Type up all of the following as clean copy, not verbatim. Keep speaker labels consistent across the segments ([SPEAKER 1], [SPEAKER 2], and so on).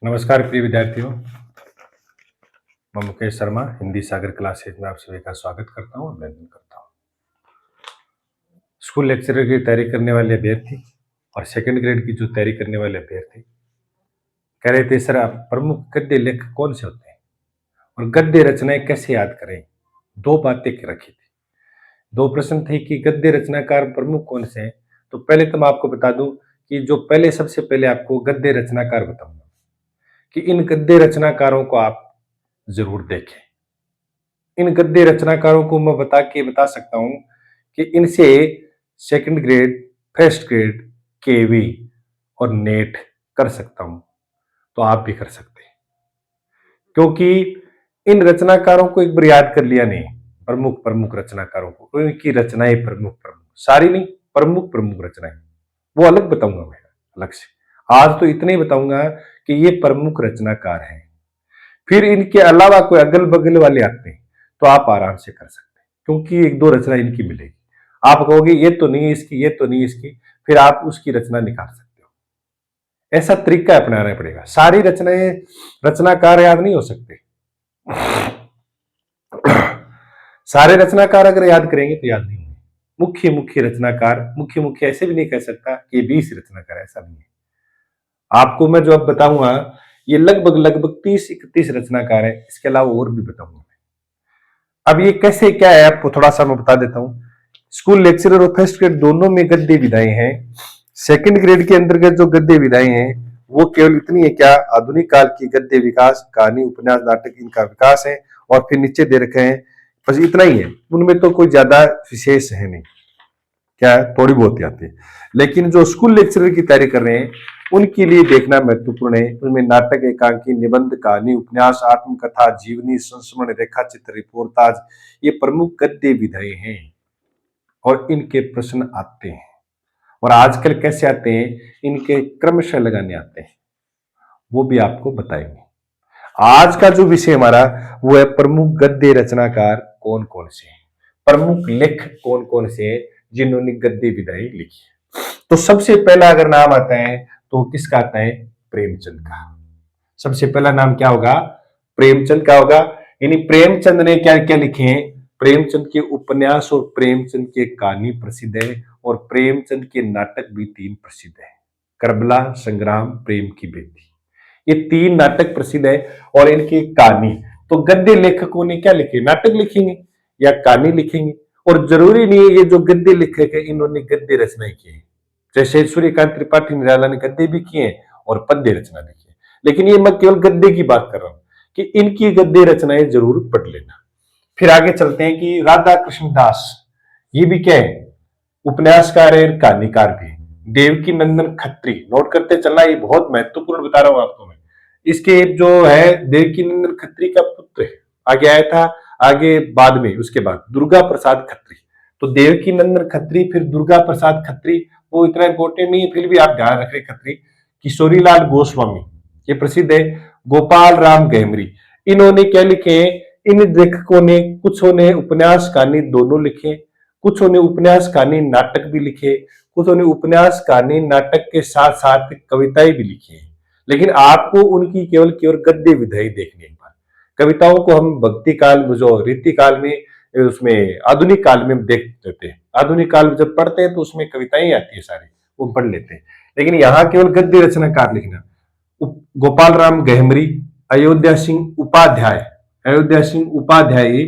[SPEAKER 1] नमस्कार प्रिय विद्यार्थियों। मैं मुकेश शर्मा हिंदी सागर क्लासेज में आप सभी का स्वागत करता हूँ, अभिनंदन करता हूँ। स्कूल लेक्चरर की तैयारी करने वाले अभ्यर्थी और सेकंड ग्रेड की जो तैयारी करने वाले अभ्यर्थी कह रहे थे, सर आप प्रमुख गद्य लेखक कौन से होते हैं और गद्य रचनाएं कैसे याद करें। दो बातें रखी थी, दो प्रश्न थे कि गद्य रचनाकार प्रमुख कौन से हैं। तो पहले तो मैं आपको बता दूं कि जो पहले सबसे पहले आपको गद्य रचनाकार बताऊंगा कि इन गद्य रचनाकारों को आप जरूर देखें। इन गद्य रचनाकारों को मैं बता सकता हूं कि इनसे सेकंड ग्रेड, फर्स्ट ग्रेड, केवी और नेट कर सकता हूं, तो आप भी कर सकते हैं। क्योंकि इन रचनाकारों को एक बार याद कर लिया नहीं, प्रमुख प्रमुख रचनाकारों को, इनकी रचनाएं प्रमुख प्रमुख, सारी नहीं, प्रमुख प्रमुख रचनाएं, वो अलग बताऊंगा मैं, अलग से। आज तो इतना ही बताऊंगा कि ये प्रमुख रचनाकार हैं। फिर इनके अलावा कोई अगल बगल वाले आते हैं तो आप आराम से कर सकते हैं, क्योंकि एक दो रचना इनकी मिलेगी। आप कहोगे ये तो नहीं इसकी, ये तो नहीं इसकी, फिर आप उसकी रचना निकाल सकते हो। ऐसा तरीका अपनाना पड़ेगा। सारी रचनाएं रचनाकार याद नहीं हो सकते। सारे रचनाकार अगर याद करेंगे तो याद नहीं होंगे। मुख्य मुख्य रचनाकार, मुख्य मुख्य ऐसे भी नहीं कह सकता कि 20 रचनाकार, ऐसा नहीं है। आपको मैं जो अब बताऊंगा ये लगभग लगभग 30-31 रचनाकार है, इसके अलावा और भी बताऊंगा। अब ये कैसे क्या है आपको थोड़ा सा मैं बता देता हूं। स्कूल लेक्चरर और फर्स्ट ग्रेड दोनों में गद्य विधाएं हैं। सेकंड ग्रेड के अंतर्गत जो गद्य विधाएं हैं वो केवल इतनी है, क्या आधुनिक काल की गद्य विकास, कहानी, उपन्यास, नाटक, इनका विकास है। और फिर नीचे दे रखे हैं, बस इतना ही है, उनमें तो कोई ज्यादा विशेष है नहीं, क्या है थोड़ी बहुत ही आती है। लेकिन जो स्कूल लेक्चरर की तैयारी कर रहे हैं उनके लिए देखना महत्वपूर्ण है। उनमें नाटक, एकांकी, निबंध, कहानी, उपन्यास, आत्मकथा, जीवनी, संस्मरण, रेखा चित्र, रिपोर्टाज, ये प्रमुख गद्य विधाएं हैं और इनके प्रश्न आते हैं। और आजकल कैसे आते हैं, इनके क्रमशः लगाने आते हैं, वो भी आपको बताएंगे। आज का जो विषय हमारा वो है प्रमुख गद्य रचनाकार कौन कौन से हैं, प्रमुख लेखक कौन कौन से हैं जिन्होंने गद्य विधाएं लिखी है। तो सबसे पहला अगर नाम आता है तो किसका आता है, प्रेमचंद का। सबसे पहला नाम क्या होगा, प्रेमचंद का होगा। यानी प्रेमचंद ने क्या क्या लिखे हैं, प्रेमचंद के उपन्यास और प्रेमचंद के कहानी प्रसिद्ध है, और प्रेमचंद के नाटक भी 3 प्रसिद्ध है। करबला, संग्राम, प्रेम की बेटी, ये 3 नाटक प्रसिद्ध है। और इनकी कहानी, तो गद्य लेखकों ने क्या लिखे, नाटक लिखेंगे या कहानी लिखेंगे। और जरूरी नहीं है ये जो गद्य लेखक है इन्होंने गद्य रचनाएं की है। जैसे सूर्यकांत त्रिपाठी निराला ने गद्य भी किए और पद्य रचना लिखी है। लेकिन ये मैं केवल गद्य की बात कर रहा हूं कि इनकी गद्य रचनाएं जरूर पढ़ लेना। फिर आगे चलते हैं कि राधा कृष्ण दास, ये भी क्या है, उपन्यासकार है, कहानीकार भी है। देवकी नंदन खत्री, नोट करते चलना, ये बहुत महत्वपूर्ण बता रहा हूं आपको मैं। इसके जो है देवकी नंदन खत्री का पुत्र आगे आया था, आगे बाद में उसके बाद दुर्गा प्रसाद खत्री। तो देवकी नंदन खत्री फिर दुर्गा प्रसाद खत्री, वो इतना इंपॉर्टेंट नहीं है, फिर भी आप ध्यान रखें। खत्री किशोरीलाल गोस्वामी, ये प्रसिद्ध है। गोपाल राम गहमरी, इन्होंने क्या लिखे, इन लेखकों ने कुछों ने उपन्यास कहानी दोनों लिखे, कुछों ने उपन्यास कहानी नाटक भी लिखे, कुछों ने उपन्यास कहानी नाटक के साथ साथ कविताएं भी लिखी है। लेकिन आपको उनकी केवल केवल गद्य विधाएं देखनी है। कविताओं को हम भक्ति काल, जो रीति काल में, उसमें आधुनिक काल में देख लेते हैं। आधुनिक काल में जब पढ़ते हैं तो उसमें कविताएं आती है सारी, वो पढ़ लेते हैं। लेकिन यहाँ केवल गद्य रचनाकार लिखना। गोपाल राम गहमरी, अयोध्या सिंह उपाध्याय, अयोध्या सिंह उपाध्याय,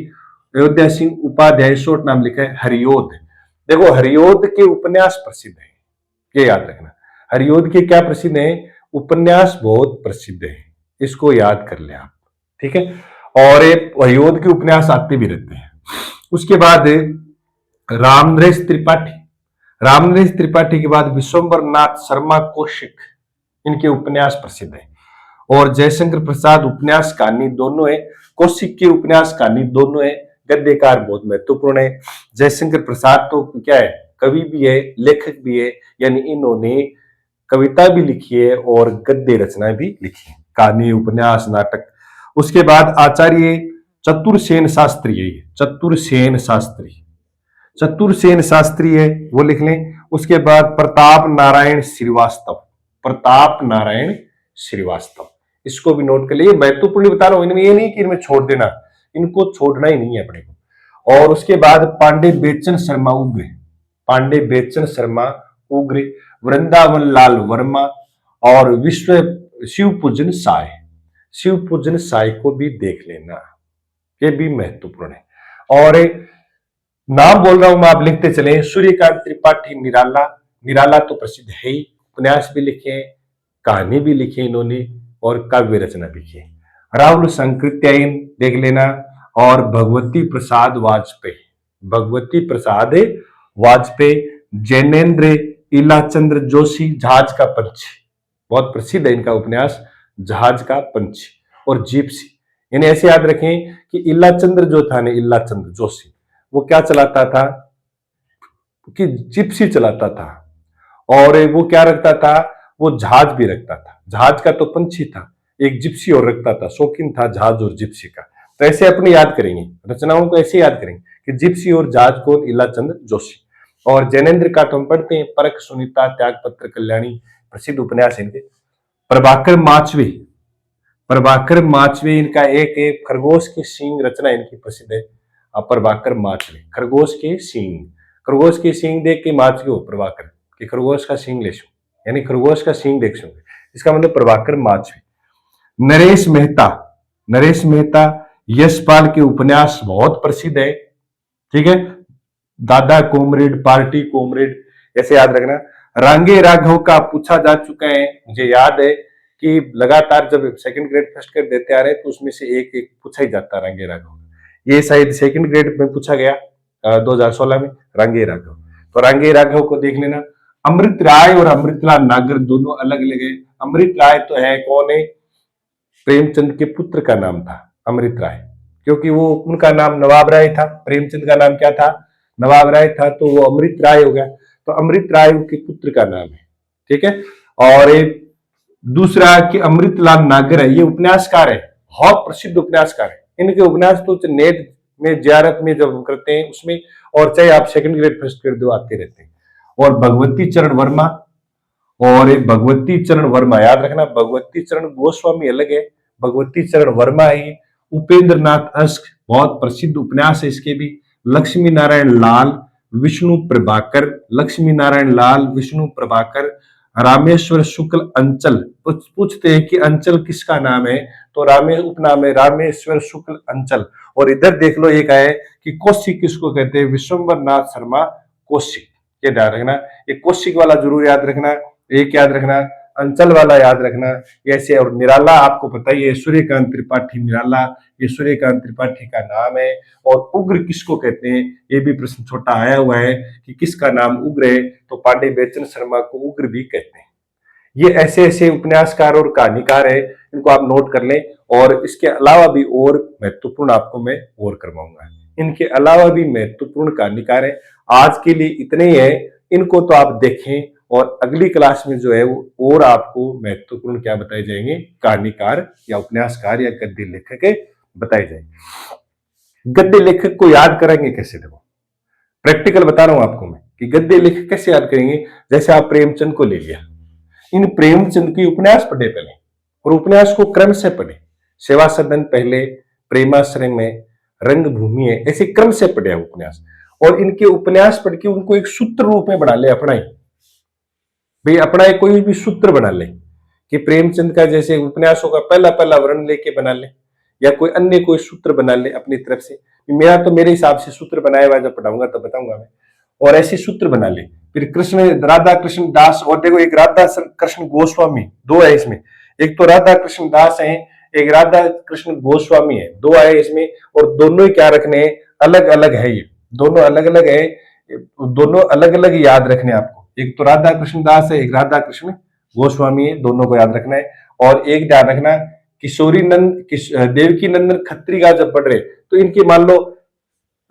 [SPEAKER 1] अयोध्या सिंह उपाध्याय शॉर्ट नाम लिखा है हरियोध। देखो हरियोध के उपन्यास प्रसिद्ध है, ये याद रखना। हरियोध के क्या प्रसिद्ध है, उपन्यास बहुत प्रसिद्ध है, इसको याद कर ले आप, ठीक है। और हरियोध के उपन्यास आते भी रहते हैं। उसके बाद रामनरेश त्रिपाठी, रामनरेश त्रिपाठी के बाद विश्वंबर नाथ शर्मा कौशिक, इनके उपन्यास प्रसिद्ध है। और जयशंकर प्रसाद, उपन्यास कहानी दोनों है। कौशिक के उपन्यास कहानी दोनों है। गद्यकार बहुत महत्वपूर्ण है। जयशंकर प्रसाद तो क्या है, कवि भी है, लेखक भी है, यानी इन्होंने कविता भी लिखी है और गद्य रचना भी लिखी है, कहानी, उपन्यास, नाटक। उसके बाद आचार्य चतुरसेन शास्त्री है, चतुरसेन शास्त्री, चतुरसेन शास्त्री है, वो लिख लें। उसके बाद प्रताप नारायण श्रीवास्तव, प्रताप नारायण श्रीवास्तव, इसको भी नोट कर लिए, महत्वपूर्ण बता रहा हूं, इनमें ये नहीं कि इनमें छोड़ देना, इनको छोड़ना ही नहीं है अपने को। और उसके बाद पांडे बेचन शर्मा उग्र, पांडे बेचन शर्मा उग्र, वृंदावन लाल वर्मा और विश्व शिव पूजन साय, शिव पूजन साय को भी देख लेना, ये भी महत्वपूर्ण है। और नाम बोल रहा हूं मैं, आप लिखते चले। सूर्यकांत त्रिपाठी निराला, निराला तो प्रसिद्ध है ही, उपन्यास भी लिखे, कहानी भी लिखी इन्होंने और काव्य रचना भी की। राहुल संकृत्यायन देख लेना, और भगवती प्रसाद वाजपेयी, भगवती प्रसाद वाजपेयी, जैनेन्द्र इलाचंद्र जोशी, जहाज का पंछी, बहुत प्रसिद्ध है इनका उपन्यास जहाज का पंछी, और जीप्सी। इन्हें ऐसे याद रखें कि इलाचंद्र जो था ना, इलाचंद्र जोशी, वो क्या चलाता था कि जिप्सी चलाता था, और वो क्या रखता था, वो जहाज भी रखता था। जहाज का तो पंछी था, एक जिप्सी और रखता था, शौकीन था जहाज और जिप्सी का। तो ऐसे अपने याद करेंगे, रचनाओं को ऐसे याद करेंगे कि जिप्सी और जहाज कौन, इलाचंद्र जोशी। और जैनेन्द्र का तो हम पढ़ते हैं, परख सुनीता, त्यागपत्र कल्याणी, प्रसिद्ध उपन्यास है इनके। प्रभाकर माचवे, प्रभाकर माचवे इनका एक खरगोश के सींग रचना इनकी प्रसिद्ध है। प्रभाकर माचवे, खरगोश के सींग, खरगोश के सींग देख के माचवे हो प्रभाकर, कि खरगोश का सींग ले, यानी खरगोश का सींग देख सो, इसका मतलब प्रभाकर माचवे। नरेश मेहता, नरेश मेहता यशपाल के उपन्यास बहुत प्रसिद्ध है, ठीक है। दादा कॉमरेड, पार्टी कॉमरेड, ऐसे याद रखना। रांगे राघव का पूछा जा चुका है, मुझे याद है कि लगातार जब सेकंड ग्रेड फर्स्ट ग्रेड देते आ रहे तो उसमें से एक एक पूछा ही जाता रांगे राघव, ये शायद सेकंड ग्रेड में पूछा गया 2016 में, रांगे राघव। तो रांगे राघव को देख लेना। अमृत राय और अमृतलाल नागर दोनों अलग अलग है। अमृत राय तो है कौन है, प्रेमचंद के पुत्र का नाम था अमृत राय, क्योंकि वो उनका नाम नवाब राय था, प्रेमचंद का नाम क्या था, नवाब राय था, तो वो अमृत राय हो गया। तो अमृत राय उनके पुत्र का नाम है, ठीक है। और एक दूसरा कि अमृतलाल नागर है, ये उपन्यासकार है, बहुत प्रसिद्ध उपन्यासकार है। इनके उपन्यास तो नेट में जियारत में जब हम करते हैं उसमें, और चाहे आप सेकंड ग्रेड फर्स्ट ग्रेड दो आते रहते हैं। और भगवती चरण वर्मा, और एक भगवती चरण वर्मा याद रखना, भगवती चरण गोस्वामी अलग है, भगवती चरण वर्मा है। उपेंद्र नाथ अस्क, बहुत प्रसिद्ध उपन्यास है इसके भी। लक्ष्मी नारायण लाल, विष्णु प्रभाकर, लक्ष्मी नारायण लाल, विष्णु प्रभाकर। रामेश्वर शुक्ल अंचल, पूछते हैं कि अंचल किसका नाम है, तो उपनाम है रामेश्वर शुक्ल अंचल। और इधर देख लो एक है कि कौशिक किसको कहते हैं, विश्वंबर नाथ शर्मा कौशिक, ये ध्यान रखना। ये कौशिक वाला जरूर याद रखना, एक याद रखना, अंचल वाला याद रखना, ऐसे। और निराला आपको पता ही है, सूर्यकांत त्रिपाठी निराला, ये सूर्यकांत त्रिपाठी का नाम है। और उग्र किसको कहते हैं, ये भी प्रश्न छोटा आया हुआ है कि किसका नाम उग्र है, तो पांडे बेचन शर्मा को उग्र भी कहते हैं। ये ऐसे ऐसे उपन्यासकार और कहानीकार है, इनको आप नोट कर लें। और इसके अलावा भी और महत्वपूर्ण आपको मैं और करवाऊंगा, इनके अलावा भी महत्वपूर्ण कहानीकार है। आज के लिए इतने ही है, इनको तो आप देखें, और अगली क्लास में जो है वो और आपको महत्वपूर्ण क्या बताए जाएंगे, कहानीकार या उपन्यासकार या गद्य लेखक बताए जाएंगे। गद्य लेखक को याद करेंगे कैसे, देखो प्रैक्टिकल बता रहा हूं आपको मैं कि गद्य लेखक कैसे याद करेंगे। जैसे आप प्रेमचंद को ले लिया, इन प्रेमचंद की उपन्यास पढ़े पहले, और उपन्यास को क्रम से पढ़े, सेवा सदन पहले, प्रेमाश्रय में, रंगभूमि है, ऐसे क्रम से पढ़े उपन्यास। और इनके उपन्यास पढ़ के उनको एक सूत्र रूप में बना ले, अपना ही भाई, अपना एक कोई भी सूत्र बना ले कि प्रेमचंद का जैसे उपन्यासों का पहला पहला वर्ण लेके बना ले, या कोई अन्य कोई सूत्र बना ले अपनी तरफ से। मेरा तो मेरे हिसाब से सूत्र बनाया हुआ, जब पढ़ाऊंगा तो बताऊंगा मैं। और ऐसे सूत्र बना ले। फिर कृष्ण, राधा कृष्ण दास, और देखो एक राधा कृष्ण गोस्वामी, दो है इसमें, एक तो राधा कृष्ण दास है, एक राधा कृष्ण गोस्वामी है, दो आए इसमें। और दोनों ही क्या रखने, अलग अलग है, ये दोनों अलग अलग है, दोनों अलग अलग याद रखने आपको। एक तो राधा कृष्ण दास है, एक राधा कृष्ण गोस्वामी है, दोनों को याद रखना है। और एक ध्यान रखना, किशोरी नंद देवकी नंदन खत्री का जब पढ़ रहे, तो इनकी मान लो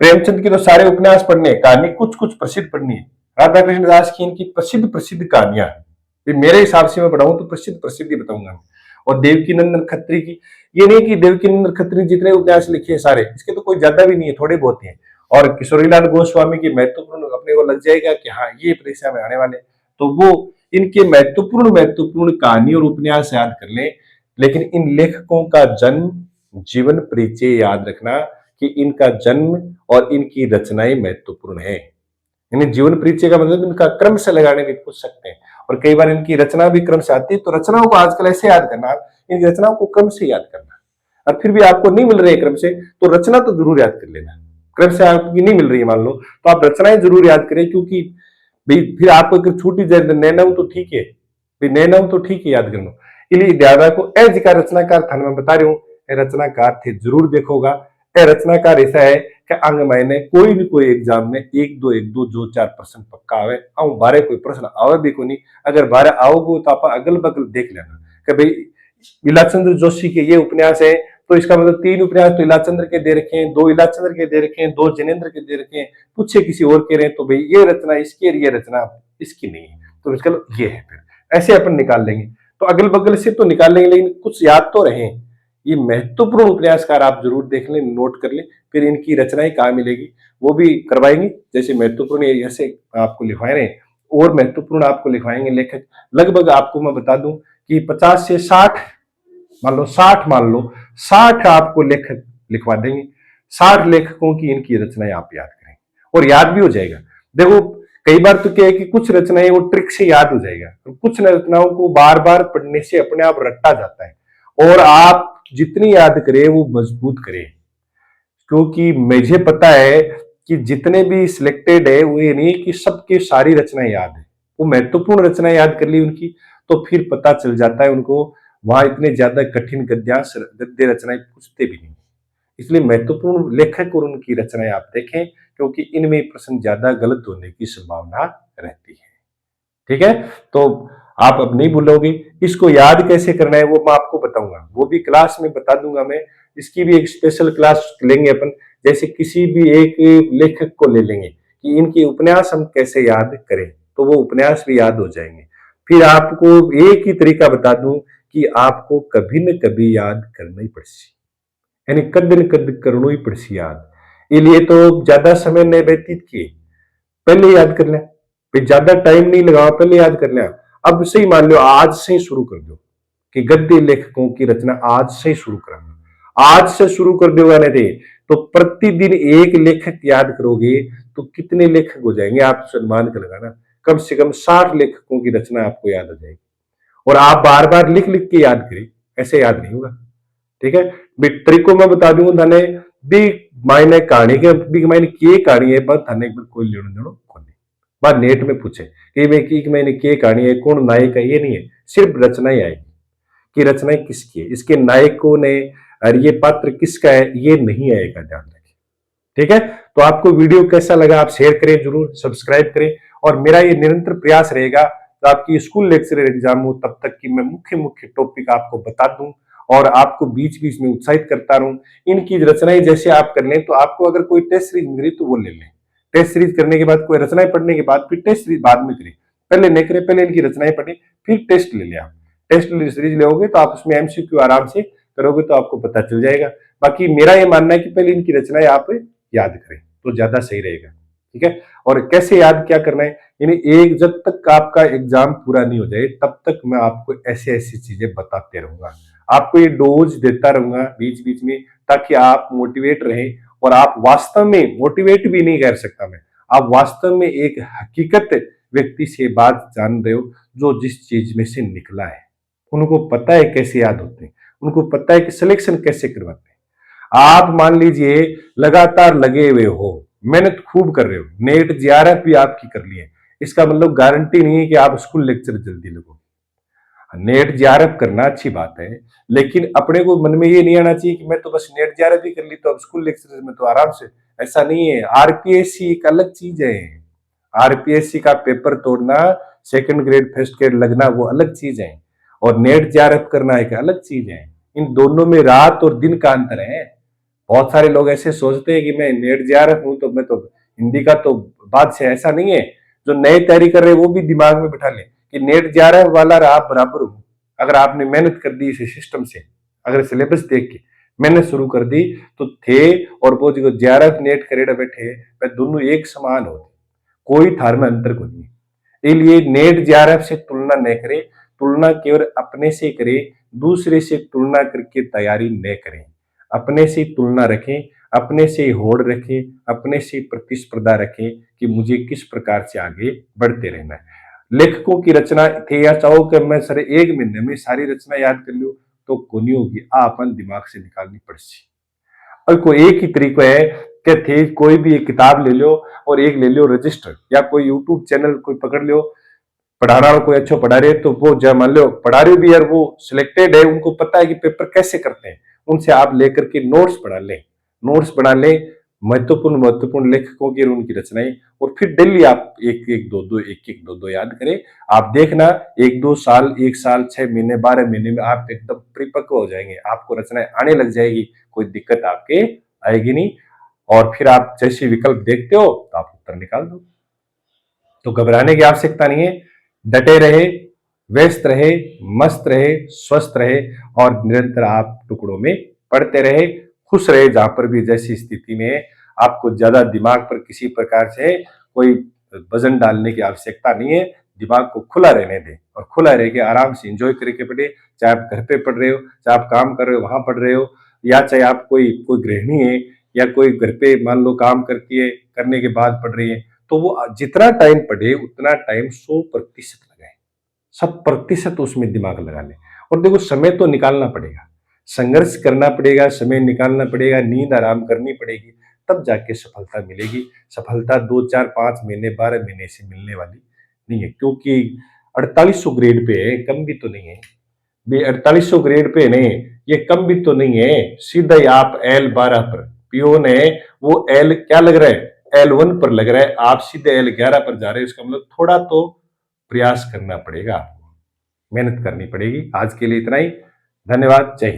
[SPEAKER 1] प्रेमचंद की तो सारे उपन्यास पढ़ने, कहानी कुछ कुछ प्रसिद्ध पढ़नी है। राधा कृष्ण दास की इनकी प्रसिद्ध प्रसिद्ध कहानियां, मेरे हिसाब से मैं पढ़ाऊं तो प्रसिद्ध प्रसिद्ध बताऊंगा। और देवकी नंदन खत्री की, ये नहीं कि देवकी नंदन खत्री जितने उपन्यास लिखे हैं सारे, इसके तो कोई ज्यादा भी नहीं है, थोड़े बहुत ही है। और किशोरीलाल गोस्वामी की महत्वपूर्ण अपने को लग जाएगा कि हाँ ये परीक्षा में आने वाले, तो वो इनके महत्वपूर्ण महत्वपूर्ण कहानी और उपन्यास याद कर लें। लेकिन इन लेखकों का जन्म जीवन परिचय याद रखना कि इनका जन्म और इनकी रचनाएं महत्वपूर्ण है। यानी जीवन परिचय का मतलब इनका क्रम से लगाने भी पूछ सकते हैं, और कई बार इनकी रचना भी क्रम से आती है, तो रचनाओं को आजकल ऐसे याद करना, इनकी रचनाओं को क्रम से याद करना। और फिर भी आपको नहीं मिल रही है क्रम से, तो रचना तो जरूर याद कर लेना। क्रम से आपकी नहीं मिल रही है मान लो, तो आप रचनाएं जरूर याद करें, क्योंकि फिर आपको अगर छूटी जाए नैनव तो ठीक है, नैनव तो ठीक है याद करना। इसलिए ध्यान रखो, ए जी का रचनाकार था, मैं बता रही हूँ रचनाकार थे, जरूर देखोगा। ए रचनाकार ऐसा है कि अंग महीने कोई भी कोई एग्जाम में एक दो जो 4 प्रश्न पक्का आवे, आऊं बारे कोई प्रश्न आवे भी को नहीं। अगर बारे आओगे तो आप अगल बगल देख लेना कि भाई इलाचंद्र जोशी के ये उपन्यास है, तो इसका मतलब 3 उपन्यास तो इलाचंद्र के दे रखे हैं, 2 इलाचंद्र के दे रखे हैं, 2 जिनेंद्र के दे रखे हैं, पूछे किसी और के रहे तो भाई ये रचना इसकी है, ये रचना इसकी नहीं है, तो इसका ये है। फिर ऐसे अपन निकाल लेंगे, तो अगल बगल से तो निकाल लेंगे, लेकिन कुछ याद तो रहे। ये महत्वपूर्ण उपन्यासकार आप जरूर देख लें, नोट कर लें, फिर इनकी रचनाएं कहाँ मिलेगी वो भी करवाएंगे। जैसे महत्वपूर्ण ऐसे आपको लिखवाए रहे, और महत्वपूर्ण आपको लिखवाएंगे लेखक। लगभग आपको मैं बता दूं कि 50 से 60, मान लो 60, मान लो 60 आपको लेखक लिखवा देंगे। 60 लेखकों की इनकी रचनाएं आप याद करें, और याद भी हो जाएगा। देखो कई बार तो क्या है कि कुछ रचनाएं वो ट्रिक से याद हो जाएगा, तो कुछ रचनाओं को बार बार पढ़ने से अपने आप रट्टा जाता है, और आप जितनी याद करें वो मजबूत करें। क्योंकि मुझे पता है कि जितने भी सिलेक्टेड है वो ये नहीं कि सबके सारी रचनाएं याद है, वो महत्वपूर्ण रचनाएं याद कर ली उनकी, तो फिर पता चल जाता है उनको वहां इतने ज्यादा कठिन गद्य रचनाएं पूछते भी नहीं। इसलिए महत्वपूर्ण लेखक और उनकी रचनाएं आप देखें, क्योंकि इनमें प्रश्न ज्यादा गलत होने की संभावना रहती है। ठीक है, तो आप अब नहीं भूलोगे। इसको याद कैसे करना है वो मैं आपको बताऊंगा, वो भी क्लास में बता दूंगा मैं। इसकी भी एक स्पेशल क्लास लेंगे अपन, जैसे किसी भी एक लेखक को ले लेंगे कि इनके उपन्यास हम कैसे याद करें, तो वो उपन्यास भी याद हो जाएंगे। फिर आपको एक ही तरीका बता दूं कि आपको कभी न कभी याद करना ही पड़ेगी, यानी कद न कद करनो ही पड़ेगी याद। इसलिए तो ज्यादा समय न व्यतीत किए, पहले याद कर लें, फिर ज्यादा टाइम नहीं लगाओ, पहले याद कर लें। अब से ही मान लो आज से ही शुरू कर दो कि गद्य लेखकों की रचना आज से ही शुरू करना, आज से शुरू कर दोगे नहीं तो प्रतिदिन एक लेखक याद करोगे तो कितने लेखक हो जाएंगे, आप सम्मान का लगाना, कम से कम 60 लेखकों की रचना आपको याद हो जाएगी। और आप बार बार लिख लिख के याद करें, ऐसे याद नहीं होगा। ठीक है, तरीको मैं बता दूंगा थाने भी, मायने कहानी के भी मायने की कहानी है, बस थाने कोई लेनो देनो कोई नहीं। बात नेट में पूछे कि मैंने की कहानी है, कौन नायक है, ये नहीं है, सिर्फ रचना ही आएगी कि रचना किसकी है, इसके नायकों ने और ये पात्र किसका है, ये नहीं आएगा, ध्यान रखें। ठीक है, तो आपको वीडियो कैसा लगा आप शेयर करें, जरूर सब्सक्राइब करें, और मेरा ये निरंतर प्रयास रहेगा तो आपकी स्कूल लेक्चरर एग्जाम हो तब तक की मैं मुख्य मुख्य टॉपिक आपको बता दूं और आपको बीच बीच में उत्साहित करता रहूं। इनकी रचनाएं जैसे आप कर लें, तो आपको अगर कोई टेस्ट सीरीज मिली तो वो ले लें, टेस्ट सीरीज करने के बाद कोई रचनाएं पढ़ने के बाद फिर टेस्ट सीरीज बाद में करें, पहले नहीं करें, पहले इनकी रचनाएं पढ़ें फिर टेस्ट ले लें। आप टेस्ट सीरीज लोगे तो आप उसमें एमसीक्यू आराम से करोगे तो आपको पता चल जाएगा। बाकी मेरा ये मानना है कि पहले इनकी रचनाएं आप याद करें तो ज्यादा सही रहेगा। ठीक है, और कैसे याद क्या करना है, यानी एक जब तक आपका एग्जाम पूरा नहीं हो जाए तब तक मैं आपको ऐसी ऐसी चीजें बताते रहूंगा, आपको ये डोज देता रहूंगा बीच बीच में, ताकि आप मोटिवेट रहें। और आप वास्तव में मोटिवेट भी नहीं कर सकता मैं, आप वास्तव में एक हकीकत व्यक्ति से बात जान रहे हो जो जिस चीज में से निकला है, उनको पता है कैसे याद होते हैं, उनको पता है कि सिलेक्शन कैसे करवाते हैं। आप मान लीजिए लगातार लगे हुए हो, मेहनत खूब कर रहे हो, नेट जीआरएफ भी आपकी कर ली है, इसका मतलब गारंटी नहीं है कि आप स्कूल लेक्चर जल्दी लगोगे। नेट जीआरएफ करना अच्छी बात है, लेकिन अपने को मन में ये नहीं आना चाहिए कि मैं तो बस नेट जीआरएफ ही कर ली तो अब स्कूल लेक्चर में तो आराम से, ऐसा नहीं है। आरपीएससी एक अलग चीज है, आरपीएससी का पेपर तोड़ना, सेकंड ग्रेड फर्स्ट ग्रेड लगना वो अलग चीज है, और नेट जीआरएफ करना एक अलग चीज है। इन दोनों में रात और दिन का अंतर है। बहुत सारे लोग ऐसे सोचते हैं कि मैं नेट जीआरएफ हूं तो मैं तो हिंदी का तो बात से, ऐसा नहीं है। जो नई तैयारी कर रहे हैं वो भी दिमाग में बिठा ले कि नेट जीआरएफ वाला आप बराबर हो। अगर आपने मेहनत कर दी इस सिस्टम से, अगर सिलेबस देख के मेहनत शुरू कर दी तो थे, और वो जो जीआरएफ नेट करेड़ा बैठे वह दोनों एक समान होते, कोई थार में अंतर को नहीं। इसलिए नेट जीआरएफ से तुलना न करें, तुलना केवल अपने से करें, दूसरे से तुलना करके तैयारी न करें। अपने से तुलना रखें, अपने से होड़ रखें, अपने से प्रतिस्पर्धा रखें कि मुझे किस प्रकार से आगे बढ़ते रहना है। लेखकों की रचना थे या चाहो कि मैं सर 1 महीने में सारी रचना याद कर लूँ, तो कोनी होगी। अपन दिमाग से निकालनी पड़सी। और कोई एक ही तरीका है कि थे कोई भी एक किताब ले लो और एक ले लो रजिस्टर या कोई यूट्यूब चैनल कोई पकड़ लो, पढ़ा रहा हो कोई अच्छा पढ़ा रहे तो वो जब मान लो पढ़ा रहे भी यार वो सिलेक्टेड है, उनको पता है कि पेपर कैसे करते हैं, उनसे आप लेकर के नोट्स पढ़ा लें, नोट्स बना लें महत्वपूर्ण महत्वपूर्ण लेखकों की और उनकी रचनाएं, और फिर डेली आप एक एक दो दो एक एक दो दो याद करें। आप देखना 1-2 साल, 1 साल, 6 महीने, 12 महीने में आप एकदम परिपक्व हो जाएंगे, आपको रचनाएं आने लग जाएगी, कोई दिक्कत आपके आएगी नहीं। और फिर आप जैसे विकल्प देखते हो तो आप उत्तर निकाल दो। तो घबराने की आवश्यकता नहीं है। डटे रहे, व्यस्त रहे, मस्त रहे, स्वस्थ रहे और निरंतर आप टुकड़ों में पढ़ते रहे, खुश रहे जहां पर भी जैसी स्थिति में। आपको ज्यादा दिमाग पर किसी प्रकार से कोई वजन डालने की आवश्यकता नहीं है। दिमाग को खुला रहने दें और खुला रह के आराम से इंजॉय करके पढ़े। चाहे आप घर पे पढ़ रहे हो, चाहे आप काम कर रहे हो वहां पढ़ रहे हो, या चाहे आप कोई कोई गृहिणी है या कोई घर पे मान लो काम करती है, करने के बाद पढ़ रही है, तो वो जितना टाइम पढ़े उतना टाइम 100% लगाए, 100% उसमें दिमाग लगा ले। और देखो समय तो निकालना पड़ेगा, संघर्ष करना पड़ेगा, समय निकालना पड़ेगा, नींद आराम करनी पड़ेगी, तब जाके सफलता मिलेगी। सफलता 2, 4, 5 महीने, 12 महीने से मिलने वाली नहीं है, क्योंकि 4800 ग्रेड पे है, कम भी तो नहीं है। 4800 ग्रेड पे नहीं, ये कम भी तो नहीं है। सीधा ही आप L12 पर पियोन है, वो एल क्या लग रहा है, L1 पर लग रहा है, आप सीधे L11 पर जा रहे हो। इसका मतलब थोड़ा तो प्रयास करना पड़ेगा, मेहनत करनी पड़ेगी। आज के लिए इतना ही। धन्यवाद। जय हिंद।